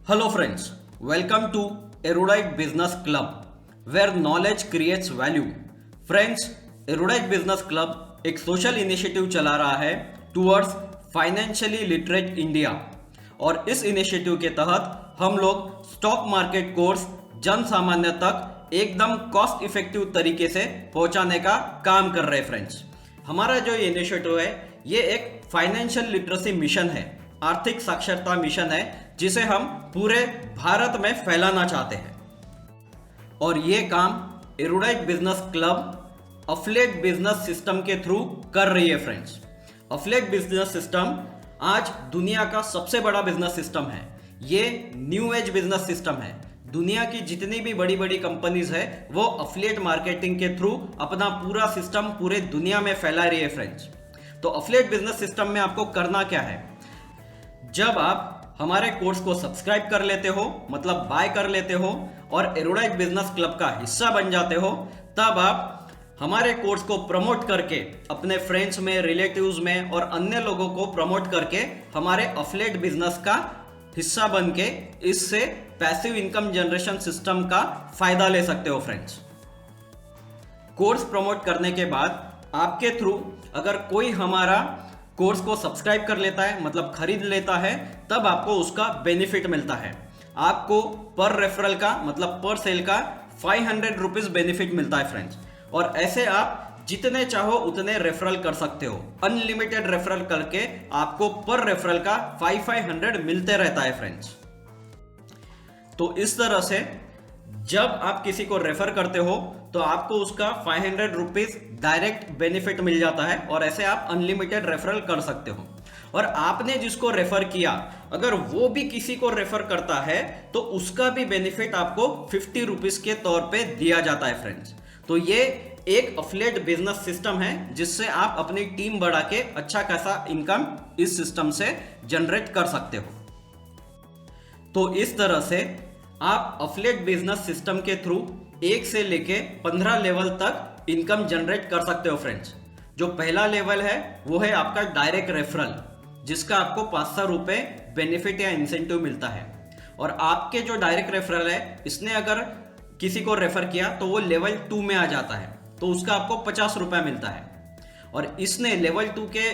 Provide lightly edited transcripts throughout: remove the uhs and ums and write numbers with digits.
Hello friends, welcome to Erudite Business Club, where knowledge creates value. Friends, Erudite Business Club एक social initiative चला रहा है towards financially literate India और इस initiative के तहत हम लोग स्टॉक मार्केट कोर्स जन सामान्य तक एकदम कॉस्ट इफेक्टिव तरीके से पहुंचाने का काम कर रहे हैं फ्रेंड्स। हमारा जो इनिशिएटिव है ये एक फाइनेंशियल लिटरेसी मिशन है, आर्थिक साक्षरता मिशन है जिसे हम पूरे भारत में फैलाना चाहते हैं और ये काम erudite business club affiliate business system के थ्रू कर रही है फ्रेंड्स। अफिलिएट बिजनेस सिस्टम आज दुनिया का सबसे बड़ा बिजनेस सिस्टम है। ये न्यू एज बिजनेस सिस्टम है। दुनिया की जितनी भी बड़ी बड़ी कंपनीज है वो अफिलिएट मार्केटिंग के थ्रू अपना पूरा सिस्टम पूरे दुनिया में फैला रही है फ्रेंड्स। तो अफिलिएट बिजनेस सिस्टम में आपको करना क्या है, जब आप हमारे कोर्स को सब्सक्राइब कर लेते हो, मतलब बाय कर लेते हो और एरुडाइट बिजनेस क्लब का हिस्सा बन जाते हो, तब आप हमारे कोर्स को प्रमोट करके अपने फ्रेंड्स में, रिलेटिव्स में और अन्य लोगों को प्रमोट करके हमारे अफिलिएट बिजनेस का हिस्सा बन के इससे पैसिव इनकम जनरेशन सिस्टम का फायदा ले सकते हो फ्रेंड्स। कोर्स प्रमोट करने के बाद आपके थ्रू अगर कोई हमारा कोर्स को सब्सक्राइब कर लेता है, मतलब खरीद लेता है, तब आपको उसका बेनिफिट मिलता है। आपको पर रेफरल का, मतलब पर सेल का 500 रुपीज बेनिफिट मिलता है फ्रेंड्स। और ऐसे आप जितने चाहो उतने रेफरल कर सकते हो। अनलिमिटेड रेफरल करके आपको पर रेफरल का 500 मिलते रहता है फ्रेंड्स। तो इस तरह से जब आप किसी को रेफर करते हो तो आपको उसका 500 रुपीज डायरेक्ट बेनिफिट मिल जाता है और ऐसे आप अनलिमिटेड रेफरल कर सकते हो। और आपने जिसको रेफर किया अगर वो भी किसी को रेफर करता है तो उसका भी बेनिफिट आपको 50 रुपीज के तौर पे दिया जाता है फ्रेंड्स। तो ये एक अफिलिएट बिजनेस सिस्टम है जिससे आप अपनी टीम बढ़ा के अच्छा खासा इनकम इस सिस्टम से जनरेट कर सकते हो। तो इस तरह से आप अफिलिएट बिजनेस सिस्टम के थ्रू 1 से लेके 15 लेवल तक इनकम जनरेट कर सकते हो फ्रेंड्स। जो पहला लेवल है वो है आपका डायरेक्ट रेफरल, जिसका आपको 500 रुपए बेनिफिट या इंसेंटिव मिलता है। और आपके जो डायरेक्ट रेफरल है, इसने अगर किसी को रेफर किया तो वो लेवल 2 में आ जाता है, तो उसका आपको 50 रुपए मिलता है। और इसने लेवल 2 के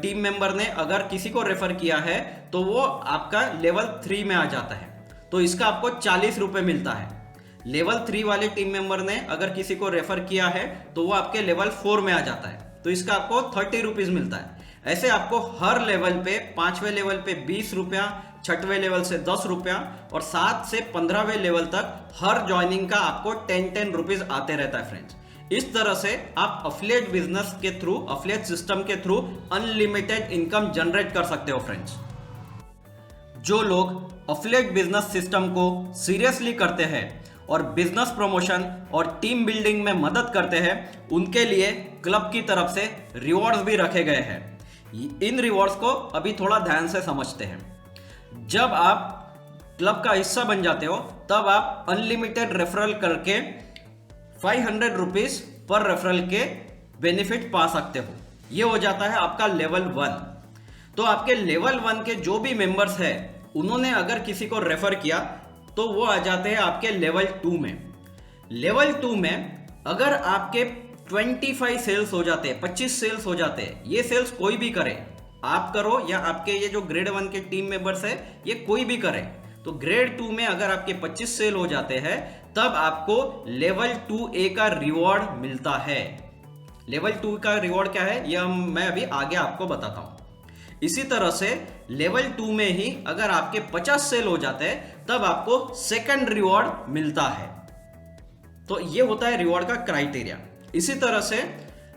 टीम मेंबर ने अगर किसी को रेफर किया है तो वो आपका लेवल 3 में आ जाता है, तो इसका आपको 40 रुपए मिलता है। लेवल 3 वाले टीम मेंबर ने अगर किसी को रेफर किया है तो वो आपके लेवल 4 में आ जाता है, तो इसका आपको 30 रुपीज मिलता है। ऐसे आपको हर लेवल पे 5वें लेवल पे 20 रुपया, 6वें लेवल से 10 रुपया और 7 से 15वें लेवल तक हर ज्वाइनिंग का आपको 10 रुपीज आते रहता है फ्रेंड्स। इस तरह से आप अफिलिएट बिजनेस के थ्रू, अफिलिएट सिस्टम के थ्रू अनलिमिटेड इनकम जनरेट कर सकते हो फ्रेंड्स। जो लोग अफिलिएट बिजनेस सिस्टम को सीरियसली करते हैं और बिजनेस प्रमोशन और टीम बिल्डिंग में मदद करते हैं, उनके लिए क्लब की तरफ से रिवॉर्ड्स भी रखे गए हैं। इन रिवॉर्ड्स को अभी थोड़ा ध्यान से समझते हैं। जब आप क्लब का हिस्सा बन जाते हो तब आप अनलिमिटेड रेफरल करके 500 रुपीज पर रेफरल के बेनिफिट पा सकते हो। ये हो जाता है आपका लेवल 1। तो आपके लेवल 1 के जो भी मेंबर्स हैं उन्होंने अगर किसी को रेफर किया तो वो आ जाते हैं आपके लेवल 2 में। लेवल 2 में अगर आपके 25 सेल्स हो जाते हैं, 25 सेल्स हो जाते हैं, ये सेल्स कोई भी करे, आप करो या आपके ये जो ग्रेड 1 के टीम मेंबर्स है ये कोई भी करे, तो ग्रेड 2 में अगर आपके 25 सेल हो जाते हैं तब आपको लेवल 2A का रिवॉर्ड मिलता है। लेवल 2 का रिवॉर्ड क्या है यह मैं अभी आगे आपको बताता हूं। इसी तरह से लेवल 2 में ही अगर आपके 50 सेल हो जाते हैं तब आपको सेकंड रिवॉर्ड मिलता है। तो ये होता है रिवॉर्ड का क्राइटेरिया। इसी तरह से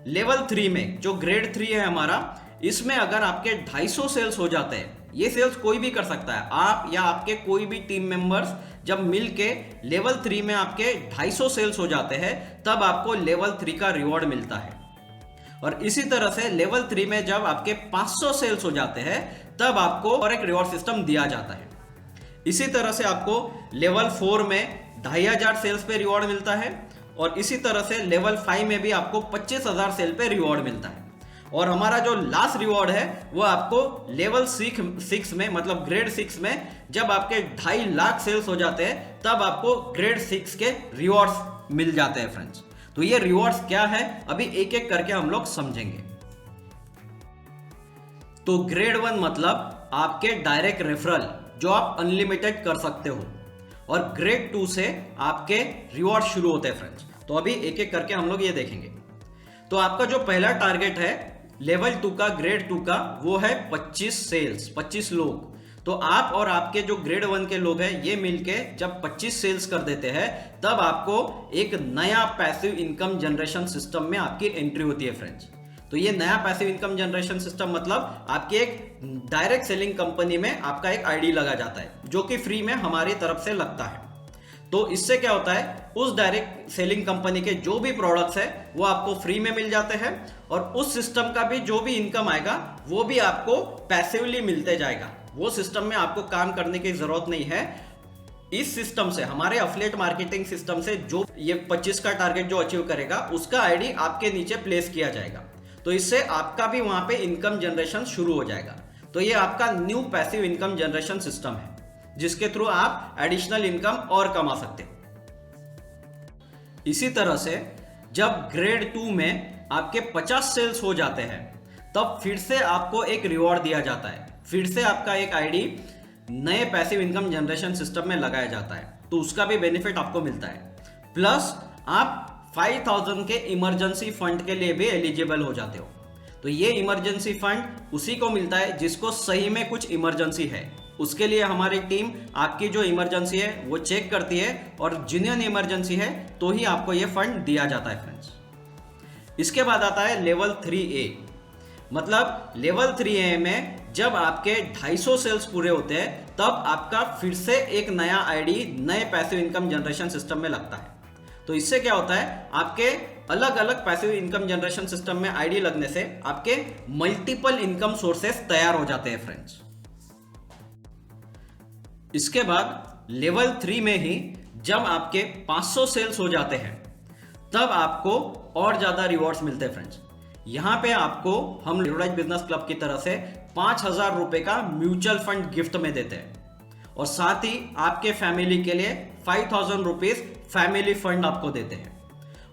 लेवल 3 में जो ग्रेड 3 है हमारा, इसमें अगर आपके 250 सेल्स हो जाते हैं, ये सेल्स कोई भी कर सकता है, आप या आपके कोई भी टीम मेंबर्स जब मिलके लेवल 3 में आपके 250 सेल्स हो जाते हैं तब आपको लेवल 3 का रिवॉर्ड मिलता है। और इसी तरह से लेवल 3 में जब आपके 500 सेल्स हो जाते हैं तब आपको और एक रिवॉर्ड सिस्टम दिया जाता है। इसी तरह से आपको लेवल 4 में 2500 सेल्स पे रिवॉर्ड मिलता है और इसी तरह से लेवल 5 में भी आपको 25,000 सेल पे रिवॉर्ड मिलता है। और हमारा जो लास्ट रिवॉर्ड है वो आपको लेवल 6 में, मतलब ग्रेड 6 में जब आपके 2.5 लाख सेल्स हो जाते हैं तब आपको ग्रेड 6 के रिवॉर्ड्स मिल जाते हैं फ्रेंड्स। तो ये रिवॉर्ड्स क्या है अभी एक एक करके हम लोग समझेंगे। तो ग्रेड 1 मतलब आपके डायरेक्ट रेफरल जो आप अनलिमिटेड कर सकते हो, और ग्रेड 2 से आपके रिवॉर्ड शुरू होते हैं फ्रेंड्स। तो अभी एक एक करके हम लोग ये देखेंगे। तो आपका जो पहला टारगेट है लेवल 2 का, ग्रेड 2 का, वो है 25 सेल्स, 25 लोग। तो आप और आपके जो ग्रेड 1 के लोग हैं ये मिलके जब 25 सेल्स कर देते हैं तब आपको एक नया पैसिव इनकम जनरेशन सिस्टम में आपकी एंट्री होती है फ्रेंड्स। तो ये नया पैसिव इनकम जनरेशन सिस्टम मतलब आपकी एक डायरेक्ट सेलिंग कंपनी में आपका एक आईडी लगा जाता है जो कि फ्री में हमारी तरफ से लगता है। तो इससे क्या होता है, उस डायरेक्ट सेलिंग कंपनी के जो भी प्रोडक्ट्स है वो आपको फ्री में मिल जाते हैं, और उस सिस्टम का भी जो भी इनकम आएगा वो भी आपको पैसिवली मिलते जाएगा। वो सिस्टम में आपको काम करने की जरूरत नहीं है। इस सिस्टम से, हमारे अफिलिएट मार्केटिंग सिस्टम से, जो ये 25 का टारगेट जो अचीव करेगा उसका आईडी आपके नीचे प्लेस किया जाएगा। तो इससे आपका भी वहां पे इनकम जनरेशन शुरू हो जाएगा। तो ये आपका new passive income generation system है जिसके थ्रू आप एडिशनल इनकम और कमा सकते हो। इसी तरह से जब ग्रेड 2 में आपके 50 सेल्स हो जाते हैं तब फिर से आपको एक रिवॉर्ड दिया जाता है, फिर से आपका एक आईडी नए पैसिव इनकम जनरेशन सिस्टम में लगाया जाता है। तो उसका भी बेनिफिट आपको मिलता है। प्लस आप 5000 के इमरजेंसी फंड के लिए भी एलिजिबल हो जाते हो। तो ये इमरजेंसी फंड उसी को मिलता है जिसको सही में कुछ इमरजेंसी है। उसके लिए हमारी टीम आपकी जो इमरजेंसी है वो चेक करती है, और जेन्युइन इमरजेंसी है तो ही आपको ये फंड दिया जाता है फ्रेंड्स। इसके बाद आता है लेवल 3A, मतलब लेवल 3A में जब आपके 250 सेल्स पूरे होते हैं तब आपका फिर से एक नया आईडी नए पैसिव इनकम जनरेशन सिस्टम में लगता है। तो इससे क्या होता है, आपके अलग अलग पैसिव इनकम जनरेशन सिस्टम में आईडी लगने से आपके मल्टीपल इनकम सोर्सेस तैयार हो जाते हैं फ्रेंड्स। इसके बाद लेवल 3 में ही जब आपके 500 सेल्स हो जाते हैं तब आपको और ज्यादा रिवॉर्ड्स मिलते हैं फ्रेंड्स। यहां पे आपको हम एरोडाइज बिजनेस क्लब की तरफ से 5000 रुपए का म्यूचुअल फंड गिफ्ट में देते हैं, और साथ ही आपके फैमिली के लिए 5000 रुपीज फैमिली फंड आपको देते हैं,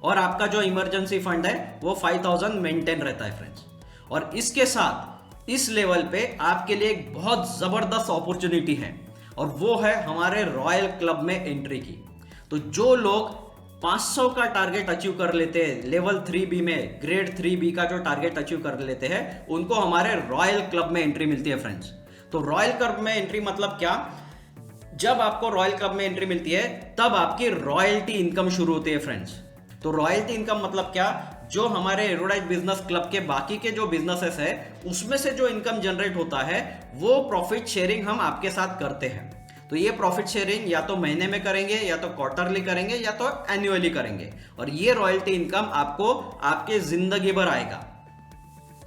और आपका जो इमरजेंसी फंड है वो 5000 मेंटेन रहता है फ्रेंड्स। और इसके साथ इस लेवल पे आपके लिए एक बहुत जबरदस्त अपॉर्चुनिटी है, और वो है हमारे रॉयल क्लब में एंट्री की। तो जो लोग 500 का टारगेट अचीव कर लेते हैं लेवल 3B में, ग्रेड 3B का जो टारगेट अचीव कर लेते हैं उनको हमारे रॉयल क्लब में एंट्री मिलती है फ्रेंड्स। तो रॉयल क्लब में एंट्री मतलब क्या, जब आपको रॉयल क्लब में एंट्री मिलती है तब आपकी रॉयल्टी इनकम शुरू होती है फ्रेंड्स। तो रॉयल्टी इनकम मतलब क्या, जो हमारे एरोडाइज बिजनेस क्लब के बाकी के जो बिजनेसेस है उसमें से जो इनकम जनरेट होता है वो प्रॉफिट शेयरिंग हम आपके साथ करते हैं। तो ये प्रॉफिट शेयरिंग या तो महीने में करेंगे, या तो क्वार्टरली करेंगे, या तो एनुअली करेंगे, और ये रॉयल्टी इनकम आपको आपके जिंदगी भर आएगा।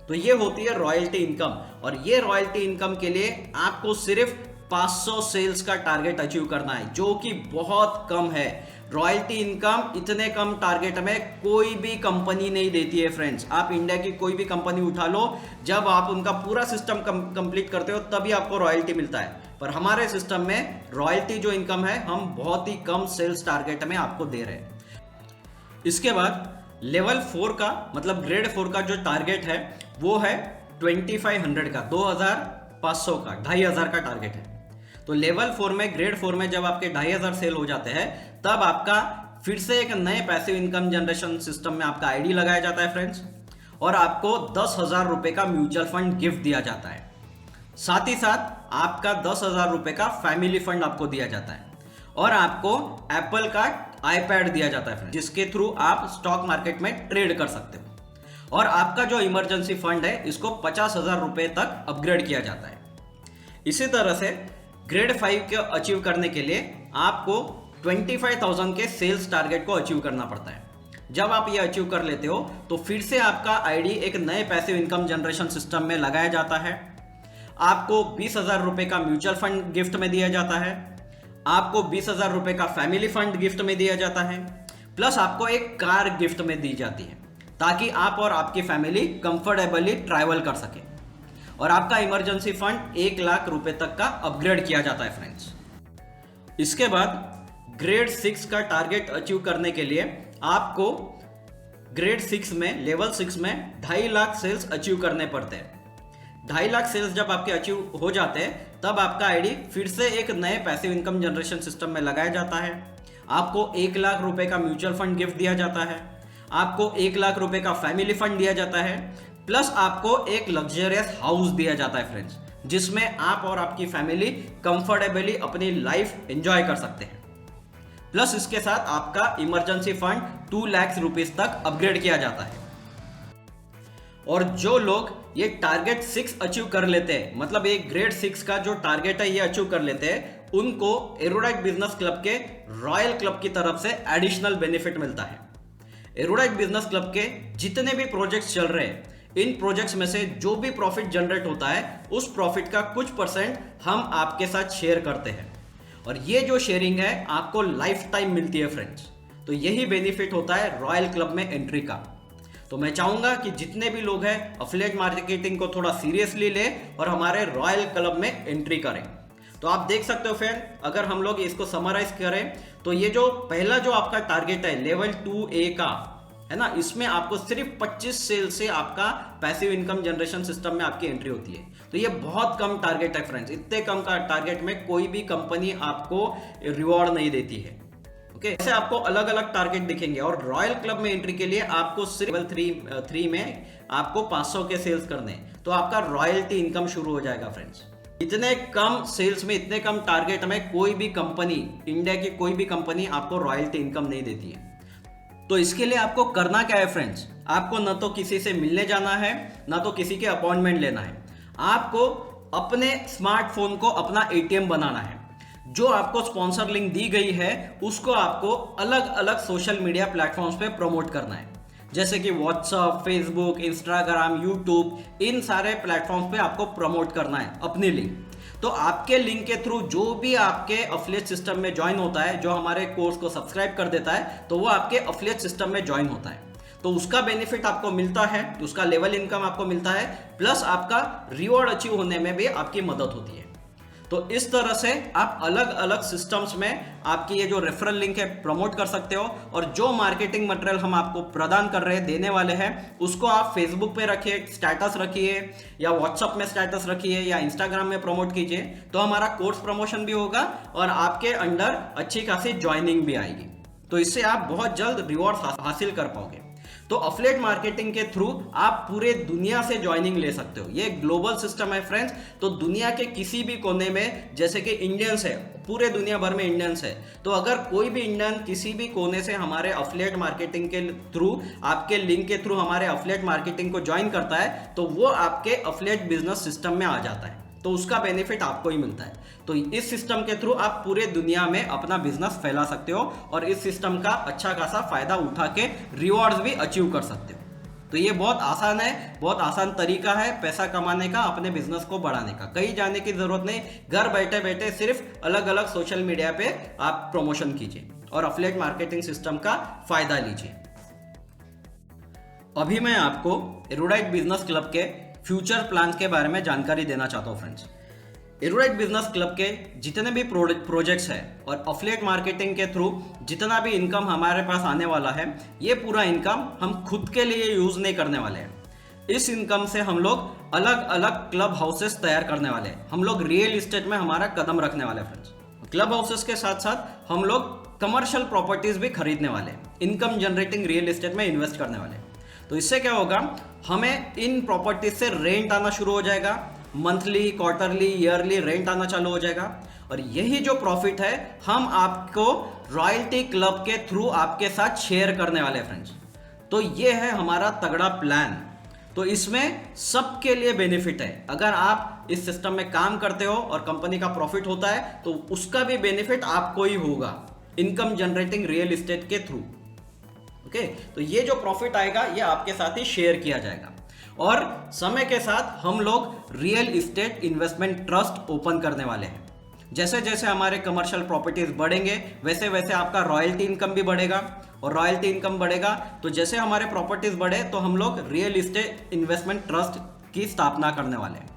तो ये होती है रॉयल्टी इनकम, और ये रॉयल्टी इनकम के लिए आपको सिर्फ 500 सेल्स का टारगेट अचीव करना है, जो कि बहुत कम है। रॉयल्टी इनकम इतने कम टारगेट में कोई भी कंपनी नहीं देती है फ्रेंड्स। आप इंडिया की कोई भी कंपनी उठा लो, जब आप उनका पूरा सिस्टम कंप्लीट करते हो तभी आपको रॉयल्टी मिलता है, पर हमारे सिस्टम में रॉयल्टी जो इनकम है हम बहुत ही कम सेल्स टारगेट में आपको दे रहे हैं। इसके बाद लेवल 4 का, मतलब ग्रेड 4 का जो टारगेट है वो है 2500 का, 2500 का, 2500 का टारगेट है। तो लेवल 4 में, ग्रेड 4 में जब आपके 2500 सेल हो जाते हैं तब आपका फिर से एक नए पैसिव इनकम जनरेशन सिस्टम में आपका आईडी लगाया जाता है फ्रेंड्स, और आपको 10,000 रुपए का म्यूचुअल फंड गिफ्ट दिया जाता है। साथ ही साथ आपका 10,000 रुपए का फैमिली फंड आपको दिया जाता है, और आपको एप्पल का आईपैड दिया जाता है फ्रेंड्स, जिसके थ्रू आप स्टॉक मार्केट में ट्रेड कर सकते हो। और आपका जो इमरजेंसी फंड है इसको 50,000 रुपए तक अपग्रेड किया जाता है। इसी तरह से ग्रेड 5 को अचीव करने के लिए आपको 25,000 के सेल्स टारगेट को अचीव करना पड़ता है। जब आप ये अचीव कर लेते हो तो फिर से आपका आईडी एक नए पैसिव इनकम जनरेशन सिस्टम में लगाया जाता है। आपको 20,000 रुपए का म्यूचुअल फंड गिफ्ट में दिया जाता है, आपको 20,000 रुपए का फैमिली फंड गिफ्ट में दिया जाता है, प्लस आपको एक कार गिफ्ट में दी जाती है। ताकि आप और आपकी फैमिली कंफर्टेबली ट्रैवल कर सके। और आपका इमरजेंसी फंड 1 लाख रुपए तक का अपग्रेड किया जाता है फ्रेंड्स। इसके बाद ग्रेड 6 का टारगेट अचीव करने के लिए आपको ग्रेड 6 में, लेवल 6 में 2.5 लाख सेल्स अचीव करने पड़ते हैं। 2.5 लाख सेल्स जब आपके अचीव हो जाते हैं तब आपका आईडी फिर से एक नए पैसिव इनकम जनरेशन सिस्टम में लगाया जाता है। आपको 1 लाख रुपए का म्यूचुअल फंड गिफ्ट दिया जाता है, आपको 1 लाख रुपए का फैमिली फंड दिया जाता है, प्लस आपको एक लग्जरियस हाउस दिया जाता है फ्रेंड्स, जिसमें आप और आपकी फैमिली कंफर्टेबली अपनी लाइफ एंजॉय कर सकते हैं। प्लस इसके साथ आपका इमरजेंसी फंड 2 लाख रुपीस तक अपग्रेड किया जाता है। और जो लोग ये टारगेट 6 अचीव कर लेते हैं, मतलब एक ग्रेड 6 का जो टारगेट है ये अचीव कर लेते हैं, उनको एरोडाइट बिजनेस क्लब के रॉयल क्लब की तरफ से एडिशनल बेनिफिट मिलता है। एरोडाइट बिजनेस क्लब के जितने भी प्रोजेक्ट्स चल रहे हैं, इन प्रोजेक्ट्स में से जो भी प्रॉफिट जनरेट होता है उस प्रॉफिट का कुछ परसेंट हम आपके साथ शेयर करते हैं। और ये जो शेयरिंग है आपको लाइफ टाइम मिलती है फ्रेंड्स। तो यही बेनिफिट होता है रॉयल क्लब में एंट्री का। तो मैं चाहूंगा कि जितने भी लोग हैं अफिलिएट मार्केटिंग को थोड़ा सीरियसली ले और हमारे रॉयल क्लब में एंट्री करें। तो आप देख सकते हो फ्रेंड, अगर हम लोग इसको समराइज करें तो ये जो पहला जो आपका टारगेट है लेवल 2A का है ना, इसमें आपको सिर्फ 25 सेल से आपका पैसिव इनकम जनरेशन सिस्टम में आपकी एंट्री होती है। तो ये बहुत कम टारगेट है फ्रेंड्स। इतने कम का टारगेट में कोई भी कंपनी आपको रिवॉर्ड नहीं देती है। ओके, ऐसे आपको अलग अलग टारगेट दिखेंगे। और रॉयल क्लब में एंट्री के लिए आपको सिर्फ लेवल 3 में आपको 500 के सेल्स करने, तो आपका रॉयल्टी इनकम शुरू हो जाएगा फ्रेंड्स। इतने कम सेल्स में, इतने कम टारगेट में कोई भी कंपनी, इंडिया की कोई भी कंपनी आपको रॉयल्टी इनकम नहीं देती है। तो इसके लिए आपको करना क्या है फ्रेंड्स, आपको ना तो किसी से मिलने जाना है, ना तो किसी के अपॉइंटमेंट लेना है। आपको अपने स्मार्टफोन को अपना ATM बनाना है। जो आपको स्पॉन्सर लिंक दी गई है उसको आपको अलग अलग सोशल मीडिया प्लेटफॉर्म्स पे प्रमोट करना है, जैसे कि व्हाट्सएप, फेसबुक, इंस्टाग्राम, यूट्यूब, इन सारे प्लेटफॉर्म्स पे आपको प्रमोट करना है अपनी लिंक। तो आपके लिंक के थ्रू जो भी आपके अफिलिएट सिस्टम में ज्वाइन होता है, जो हमारे कोर्स को सब्सक्राइब कर देता है, तो वो आपके अफिलिएट सिस्टम में ज्वाइन होता है। तो उसका बेनिफिट आपको मिलता है, उसका लेवल इनकम आपको मिलता है, प्लस आपका रिवॉर्ड अचीव होने में भी आपकी मदद होती है। तो इस तरह से आप अलग अलग सिस्टम्स में आपकी ये जो रेफरल लिंक है प्रमोट कर सकते हो। और जो मार्केटिंग मटेरियल हम आपको प्रदान कर रहे हैं, देने वाले हैं, उसको आप फेसबुक पे रखिए, स्टेटस रखिए, या व्हाट्सएप में स्टेटस रखिए, या इंस्टाग्राम में प्रमोट कीजिए। तो हमारा कोर्स प्रमोशन भी होगा और आपके अंडर अच्छी खासी ज्वाइनिंग भी आएगी। तो इससे आप बहुत जल्द रिवॉर्ड हासिल कर पाओगे। तो अफिलिएट मार्केटिंग के थ्रू आप पूरे दुनिया से ज्वाइनिंग ले सकते हो। ये ग्लोबल सिस्टम है फ्रेंड्स। तो दुनिया के किसी भी कोने में, जैसे कि इंडियंस है, पूरे दुनिया भर में इंडियंस है, तो अगर कोई भी इंडियन किसी भी कोने से हमारे अफिलिएट मार्केटिंग के थ्रू, आपके लिंक के थ्रू हमारे अफिलिएट मार्केटिंग को ज्वाइन करता है, तो वो आपके अफिलिएट बिजनेस सिस्टम में आ जाता है। तो उसका बेनिफिट आपको ही मिलता है। तो इस सिस्टम के थ्रू आप पूरे दुनिया में अपना बिजनेस फैला सकते हो और इस सिस्टम का अच्छा खासा फायदा उठा के रिवॉर्ड्स भी अचीव कर सकते हो। तो ये बहुत आसान है, बहुत आसान तरीका है पैसा कमाने का, अपने बिजनेस को बढ़ाने का। कहीं जाने की जरूरत नहीं, घर बैठे बैठे सिर्फ अलग अलग सोशल मीडिया पे आप प्रमोशन कीजिए और अफिलिएट मार्केटिंग सिस्टम का फायदा लीजिए। अभी मैं आपको एरोडाइट बिजनेस क्लब के फ्यूचर प्लान के बारे में जानकारी देना चाहता हूं फ्रेंड्स। एरोडाइट बिजनेस क्लब के जितने भी प्रोजेक्ट्स हैं और अफिलिएट मार्केटिंग के थ्रू जितना भी इनकम हमारे पास आने वाला है, ये पूरा इनकम हम खुद के लिए यूज नहीं करने वाले हैं। इस इनकम से हम लोग अलग अलग क्लब हाउसेस तैयार करने वाले हैं। हम लोग रियल एस्टेट में हमारा कदम रखने वाले हैं फ्रेंड्स। क्लब हाउसेस के साथ साथ हम लोग कमर्शियल प्रॉपर्टीज भी खरीदने वाले हैं, इनकम जनरेटिंग रियल एस्टेट में इन्वेस्ट करने वाले हैं। तो इससे क्या होगा, हमें इन प्रॉपर्टीज से रेंट आना शुरू हो जाएगा, मंथली, क्वार्टरली, ईयरली रेंट आना चालू हो जाएगा। और यही जो प्रॉफिट है हम आपको रॉयल्टी क्लब के थ्रू आपके साथ शेयर करने वाले हैं फ्रेंड्स। तो ये है हमारा तगड़ा प्लान। तो इसमें सबके लिए बेनिफिट है। अगर आप इस सिस्टम में काम करते हो और कंपनी का प्रॉफिट होता है तो उसका भी बेनिफिट आपको ही होगा, इनकम जनरेटिंग रियल एस्टेट के थ्रू। ओके, तो ये जो प्रॉफिट आएगा ये आपके साथ ही शेयर किया जाएगा। और समय के साथ हम लोग real estate investment trust open करने वाले हैं। जैसे जैसे हमारे कमर्शियल प्रॉपर्टीज बढ़ेंगे वैसे वैसे आपका रॉयल्टी इनकम भी बढ़ेगा, और रॉयल्टी इनकम बढ़ेगा तो जैसे हमारे प्रॉपर्टीज बढ़े तो हम लोग रियल इस्टेट इन्वेस्टमेंट ट्रस्ट की स्थापना करने वाले हैं।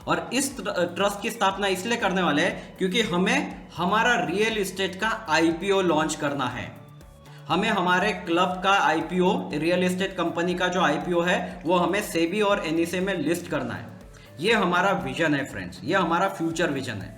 और इस ट्रस्ट की स्थापना इसलिए करने वाले हैं क्योंकि हमें हमारा रियल इस्टेट का आईपीओ लॉन्च करना है। हमें हमारे क्लब का आईपीओ, रियल एस्टेट कंपनी का जो आईपीओ है वो हमें सेबी और एनईसी में लिस्ट करना है। ये हमारा विजन है फ्रेंड्स, ये हमारा फ्यूचर विजन है।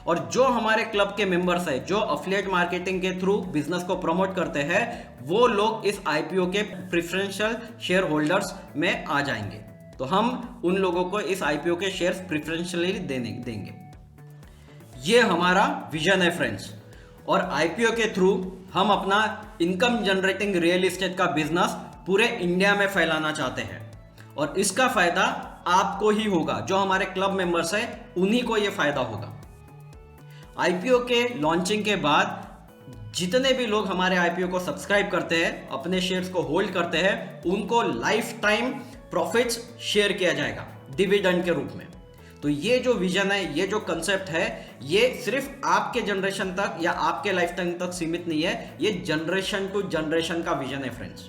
और जो हमारे क्लब के मेंबर्स है जो अफिलिएट मार्केटिंग के थ्रू बिजनेस को प्रमोट करते हैं वो लोग इस आईपीओ के प्रेफरेंशियल शेयर होल्डर्स में आ जाएंगे। तो हम उन लोगों को इस आईपीओ के शेयर्स प्रेफरेंशियली देंगे। ये हमारा विजन है फ्रेंड्स। और आईपीओ के थ्रू हम अपना इनकम जनरेटिंग रियल एस्टेट का बिजनेस पूरे इंडिया में फैलाना चाहते हैं, और इसका फायदा आपको ही होगा। जो हमारे क्लब मेंबर्स है उन्हीं को यह फायदा होगा। आईपीओ के लॉन्चिंग के बाद जितने भी लोग हमारे आईपीओ को सब्सक्राइब करते हैं, अपने शेयर्स को होल्ड करते हैं, उनको लाइफ टाइम प्रॉफिट्स शेयर किया जाएगा डिविडेंड के रूप में। तो ये जो विजन है, ये जो कंसेप्ट है, ये सिर्फ आपके जनरेशन तक या आपके लाइफ टाइम तक सीमित नहीं है, ये जनरेशन टू जनरेशन का विजन है फ्रेंड्स।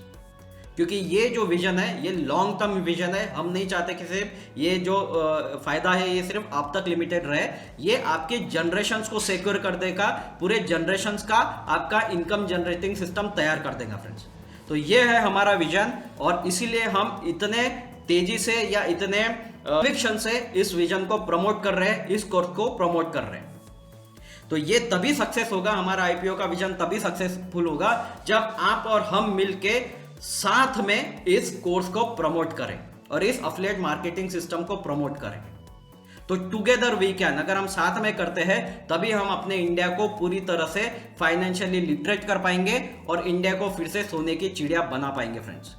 क्योंकि ये जो विजन है ये लॉन्ग टर्म विजन है। हम नहीं चाहते कि सिर्फ ये जो फायदा है ये सिर्फ आप तक लिमिटेड रहे, ये आपके जनरेशंस को सिक्योर कर देगा, पूरे जनरेशंस का आपका इनकम जनरेटिंग सिस्टम तैयार कर देगा फ्रेंड्स। तो ये है हमारा विजन, और इसीलिए हम इतने तेजी से या इतने कन्विक्शन से इस विजन को प्रमोट कर रहे हैं, इस कोर्स को प्रमोट कर रहे हैं। तो ये तभी सक्सेस होगा, हमारा आईपीओ का विजन तभी सक्सेसफुल होगा जब आप और हम मिलके साथ में इस कोर्स को प्रमोट करें और इस अफिलिएट मार्केटिंग सिस्टम को प्रमोट करें। तो टुगेदर वी कैन, अगर हम साथ में करते हैं तभी हम अपने इंडिया को पूरी तरह से फाइनेंशियली लिटरेट कर पाएंगे और इंडिया को फिर से सोने की चिड़िया बना पाएंगे फ्रेंड्स।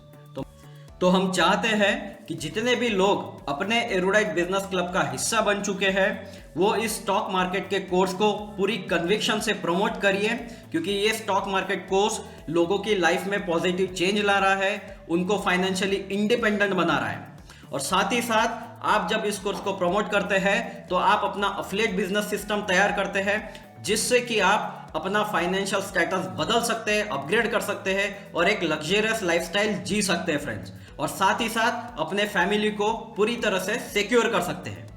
तो हम चाहते हैं कि जितने भी लोग अपने एरोडाइट बिजनेस क्लब का हिस्सा बन चुके हैं वो इस स्टॉक मार्केट के कोर्स को पूरी कन्विक्शन से प्रमोट करिए, क्योंकि ये स्टॉक मार्केट कोर्स लोगों की लाइफ में पॉजिटिव चेंज ला रहा है, उनको फाइनेंशियली इंडिपेंडेंट बना रहा है। और साथ ही साथ आप जब इस कोर्स को प्रमोट करते हैं तो आप अपना अफिलिएट बिजनेस सिस्टम तैयार करते हैं, जिससे कि आप अपना फाइनेंशियल स्टेटस बदल सकते हैं, अपग्रेड कर सकते हैं और एक लग्जरियस लाइफस्टाइल जी सकते हैं फ्रेंड्स। और साथ ही साथ अपने फैमिली को पूरी तरह से सिक्योर कर सकते हैं।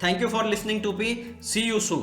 Thank you for listening to P, see you soon.